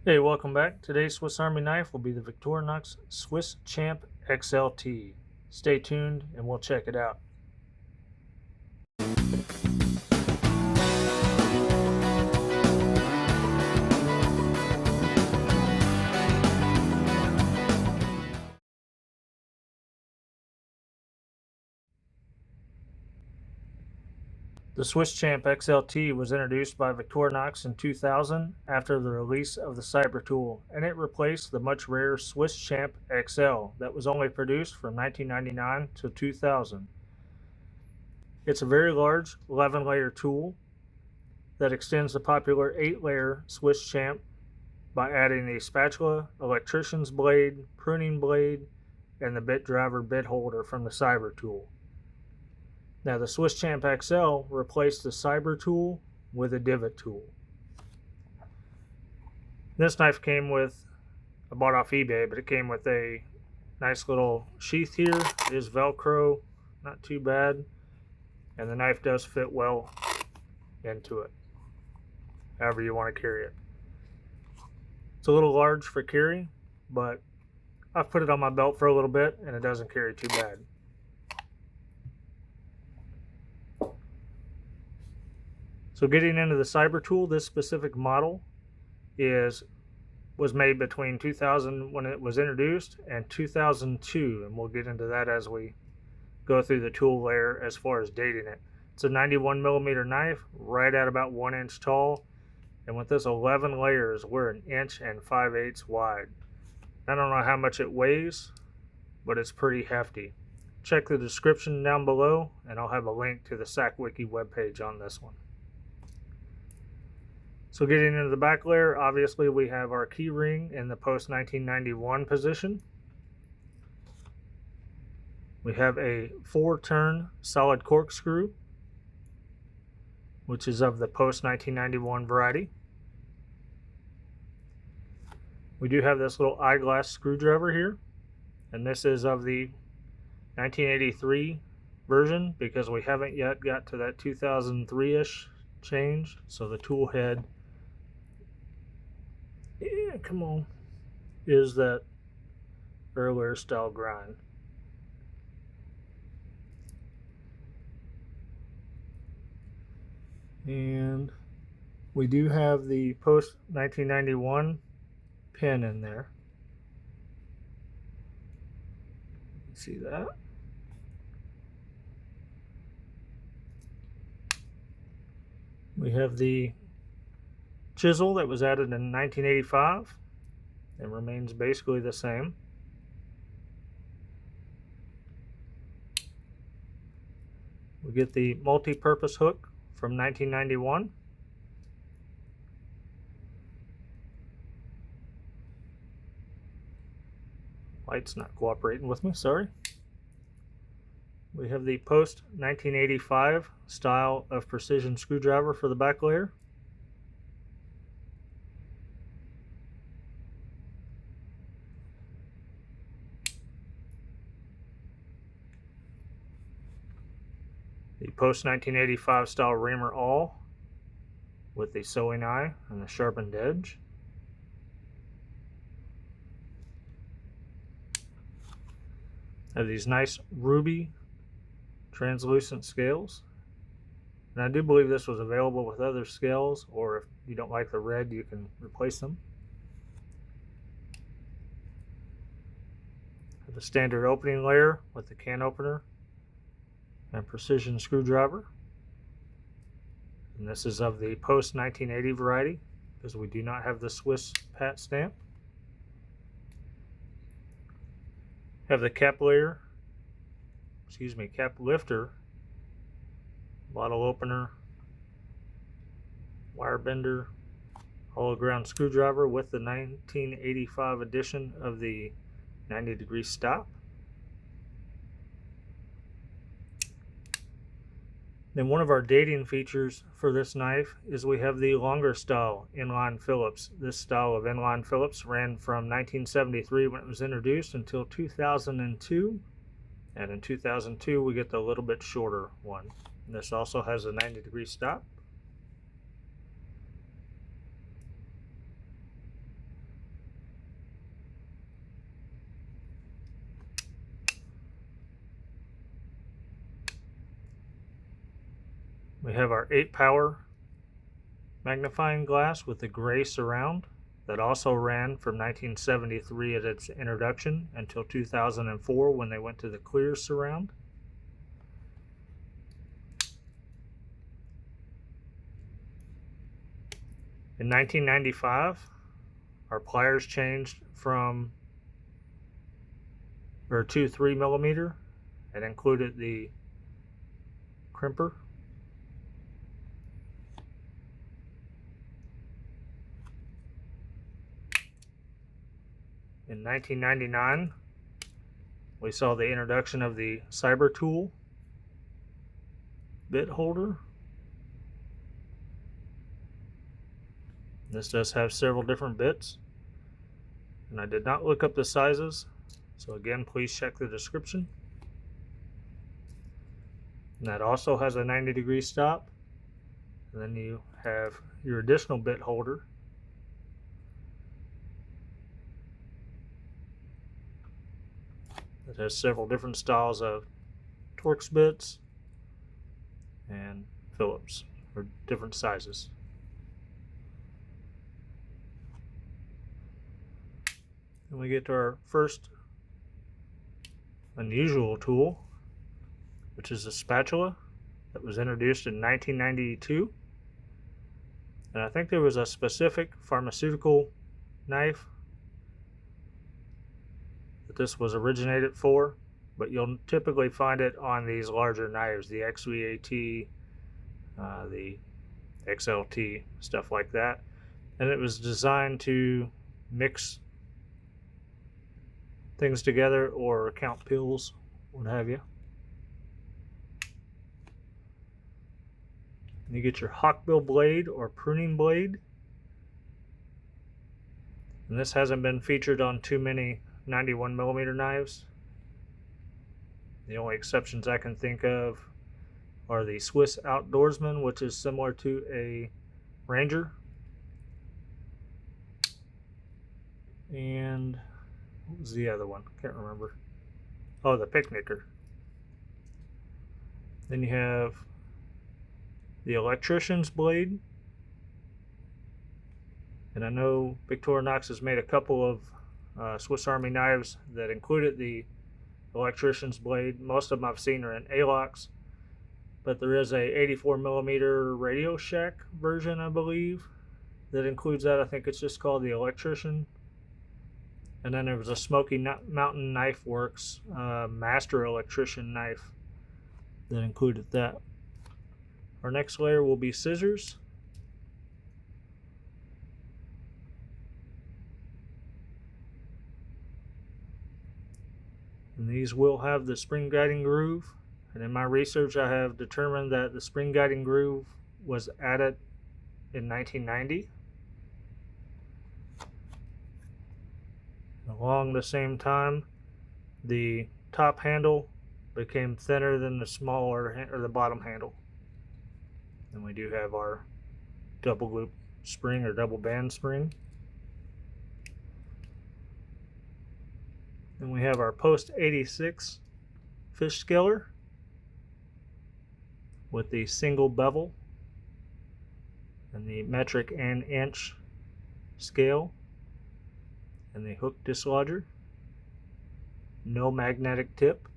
Hey, welcome back. Today's Swiss Army knife will be the Victorinox Swiss Champ XLT. Stay tuned and we'll check it out. The Swiss Champ XLT was introduced by Victorinox in 2000 after the release of the Cyber tool, and it replaced the much rarer Swiss Champ XL that was only produced from 1999 to 2000. It's a very large 11-layer tool that extends the popular 8-layer Swiss Champ by adding the Spatula, Electricians Blade, Pruning Blade, and the bit driver bit holder from the Cyber tool. Now the Swiss Champ XL replaced the Cyber tool with a divot tool. This knife came with, I bought off eBay, but it came with a nice little sheath here. It is Velcro, not too bad, and the knife does fit well into it, however you want to carry it. It's a little large for carry, but I've put it on my belt for a little bit and it doesn't carry too bad. So getting into the Cyber tool, this specific model was made between 2000 when it was introduced and 2002, and we'll get into that as we go through the tool layer as far as dating it. It's a 91mm knife, right at about 1 inch tall, and with this 11 layers, we're 1 inch and 5/8 wide. I don't know how much it weighs, but it's pretty hefty. Check the description down below, and I'll have a link to the SAKWIKI webpage on this one. So getting into the back layer, obviously we have our key ring in the post 1991 position. We have a 4-turn solid corkscrew, which is of the post 1991 variety. We do have this little eyeglass screwdriver here, and this is of the 1983 version because we haven't yet got to that 2003-ish change. So the tool head, come on, is that earlier style grind. And we do have the post 1991 pin in there. See that? We have the chisel that was added in 1985 and remains basically the same. We get the multi-purpose hook from 1991. Light's not cooperating with me, sorry. We have the post 1985 style of precision screwdriver for the back layer. The post 1985 style reamer awl with the sewing eye and the sharpened edge. Have these nice ruby translucent scales, and I do believe this was available with other scales, or if you don't like the red, you can replace them. Have the standard opening layer with the can opener and precision screwdriver, and this is of the post 1980 variety because we do not have the Swiss pat stamp. Have the cap layer, cap lifter, bottle opener, wire bender, hollow ground screwdriver with the 1985 edition of the 90-degree stop. Then one of our dating features for this knife is we have the longer style inline Phillips. This style of inline Phillips ran from 1973 when it was introduced until 2002. And in 2002 we get the little bit shorter one. And this also has a 90-degree stop. We have our 8 power magnifying glass with the gray surround that also ran from 1973 at its introduction until 2004 when they went to the clear surround. In 1995, our pliers changed from to 3mm and included the crimper. In 1999, we saw the introduction of the Cyber Tool bit holder. This does have several different bits, and I did not look up the sizes, so again, please check the description. And that also has a 90-degree stop, and then you have your additional bit holder. It has several different styles of Torx bits and Phillips for different sizes. And we get to our first unusual tool, which is a spatula that was introduced in 1992. And I think there was a specific pharmaceutical knife that this was originated for, but you'll typically find it on these larger knives, the XVAT, the XLT, stuff like that. And it was designed to mix things together or count pills, what have you. And you get your hawkbill blade or pruning blade. And this hasn't been featured on too many 91mm knives. The only exceptions I can think of are the Swiss Outdoorsman, which is similar to a Ranger. And what was the other one? Can't remember. Oh, the Picnicker. Then you have the Electricians Blade. And I know Victorinox has made a couple of Swiss Army knives that included the Electricians Blade. Most of them I've seen are in A-locks, but there is a 84mm Radio Shack version, I believe, that includes that. I think it's just called the Electrician. And then there was a Smoky Mountain Knife Works Master Electrician knife that included that. Our next layer will be scissors. And these will have the spring guiding groove. And in my research, I have determined that the spring guiding groove was added in 1990. Along the same time, the top handle became thinner than the smaller or the bottom handle. And we do have our double loop spring or double band spring. Then we have our post 86 fish scaler with the single bevel and the metric and inch scale and the hook dislodger. No magnetic tip.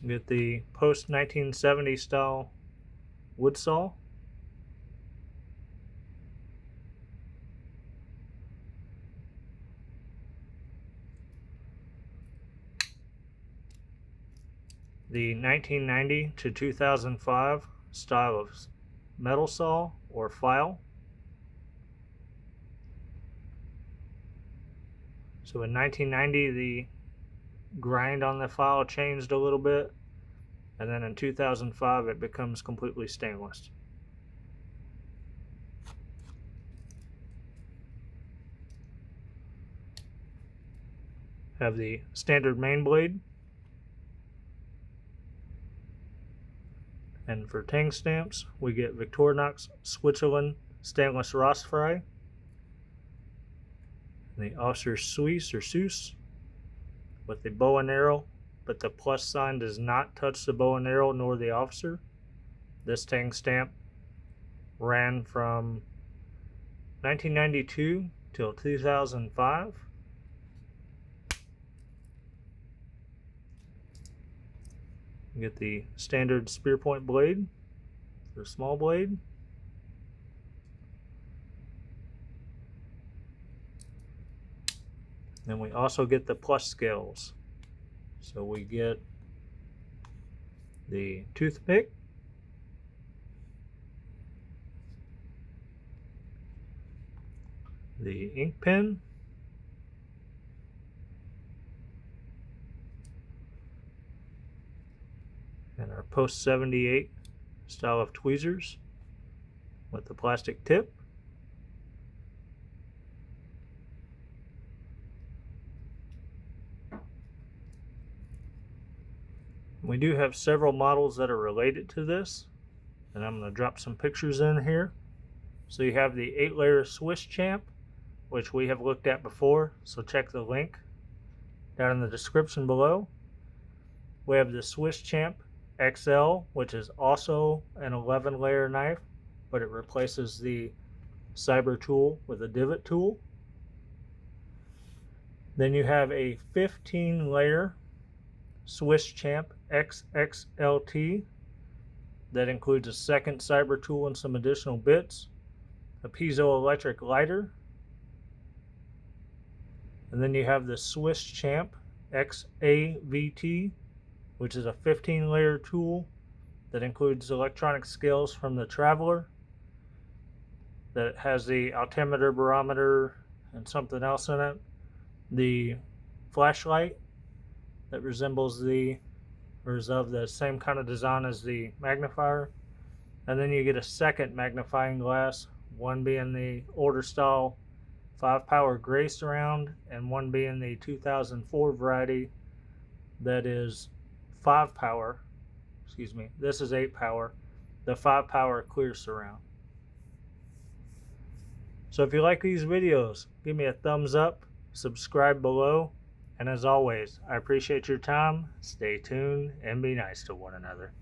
Get the post 1970 style wood saw. The 1990 to 2005 style of metal saw or file. So in 1990 the grind on the file changed a little bit, and then in 2005 it becomes completely stainless. Have the standard main blade. And for Tang stamps, we get Victorinox Switzerland stainless Rossfrei, the Officer Suisse or Seuss with the bow and arrow but the plus sign does not touch the bow and arrow nor the officer. This Tang stamp ran from 1992 till 2005. You get the standard spear point blade, the small blade. Then we also get the plus scales. So we get the toothpick, the ink pen, and our post 78 style of tweezers with the plastic tip. We do have several models that are related to this, and I'm going to drop some pictures in here. So you have the 8-layer Swiss Champ, which we have looked at before, so check the link down in the description below. We have the Swiss Champ XL, which is also an 11-layer knife, but it replaces the cyber tool with a divot tool. Then you have a 15-layer Swiss Champ XLT that includes a second cyber tool and some additional bits, a piezoelectric lighter, and then you have the Swiss Champ XAVT, which is a 15-layer tool that includes electronic scales from the Traveler, that has the altimeter, barometer, and something else in it, the flashlight that resembles the, or is of the same kind of design as the magnifier, and then you get a second magnifying glass, one being the older style 5-power gray surround and one being the 2004 variety that is 5-power, excuse me, this is 8-power, the 5-power clear surround. So if you like these videos, give me a thumbs up, subscribe below, and as always, I appreciate your time. Stay tuned and be nice to one another.